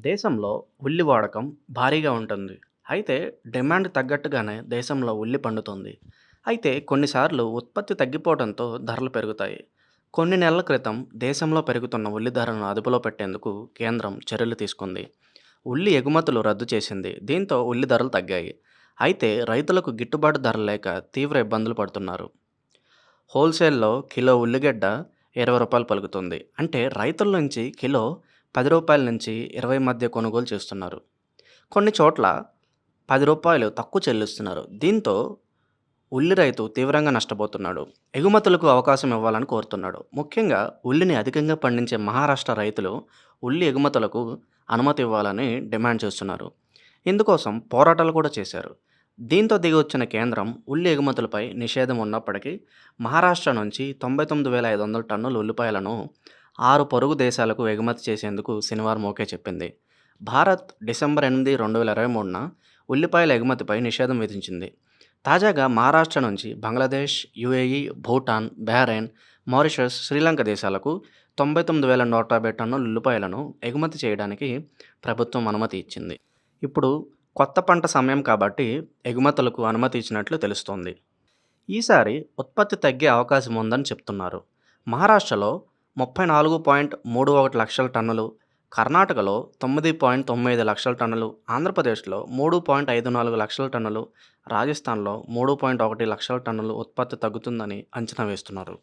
దేశంలో ఉల్లి వాడకం భారీగా ఉంటుంది. అయితే డిమాండ్ తగ్గట్టుగానే దేశంలో ఉల్లి పండుతుంది. అయితే కొన్నిసార్లు ఉత్పత్తి తగ్గిపోవడంతో ధరలు పెరుగుతాయి. కొన్ని నెలల క్రితం దేశంలో పెరుగుతున్న ఉల్లి ధరలను అదుపులో పెట్టేందుకు కేంద్రం చర్యలు తీసుకుంది. ఉల్లి ఎగుమతులు రద్దు చేసింది. దీంతో ఉల్లి ధరలు తగ్గాయి. అయితే రైతులకు గిట్టుబాటు ధర లేక తీవ్ర ఇబ్బందులు పడుతున్నారు. హోల్‌సేల్‌లో కిలో ఉల్లిగడ్డ రూ. 20 పలుకుతుంది. అంటే రైతుల నుంచి కిలో రూ. 10 నుంచి 20 మధ్య కొనుగోలు చేస్తున్నారు. కొన్ని చోట్ల రూ. 10 తక్కువ చెల్లిస్తున్నారు. దీంతో ఉల్లి రైతు తీవ్రంగా నష్టపోతున్నాడు. ఎగుమతులకు అవకాశం ఇవ్వాలని కోరుతున్నాడు. ముఖ్యంగా ఉల్లిని అధికంగా పండించే మహారాష్ట్ర రైతులు ఉల్లి ఎగుమతులకు అనుమతి ఇవ్వాలని డిమాండ్ చేస్తున్నారు. ఇందుకోసం పోరాటాలు కూడా చేశారు. దీంతో దిగివచ్చిన కేంద్రం ఉల్లి ఎగుమతులపై నిషేధం ఉన్నప్పటికీ మహారాష్ట్ర నుంచి 99,500 టన్నుల ఉల్లిపాయలను 6 పొరుగు దేశాలకు ఎగుమతి చేసేందుకు శనివారం ఓకే చెప్పింది. భారత్ డిసెంబర్ 8, 2023న ఉల్లిపాయల ఎగుమతిపై నిషేధం విధించింది. తాజాగా మహారాష్ట్ర నుంచి Bangladesh, UAE, Bhutan, Bahrain, Mauritius, Sri Lanka దేశాలకు 99,150 టన్నుల ఉల్లిపాయలను ఎగుమతి చేయడానికి ప్రభుత్వం అనుమతి ఇచ్చింది. ఇప్పుడు కొత్త పంట సమయం కాబట్టి ఎగుమతులకు అనుమతి ఇచ్చినట్లు తెలుస్తోంది. ఈసారి ఉత్పత్తి తగ్గే అవకాశం ఉందని చెప్తున్నారు. మహారాష్ట్రలో 34.31 లక్షల టన్నులు, కర్ణాటకలో 9.95 లక్షల టన్నులు, ఆంధ్రప్రదేశ్లో 3.54 లక్షల టన్నులు, రాజస్థాన్లో 3.1 లక్షల టన్నులు ఉత్పత్తి తగ్గుతుందని అంచనా వేస్తున్నారు.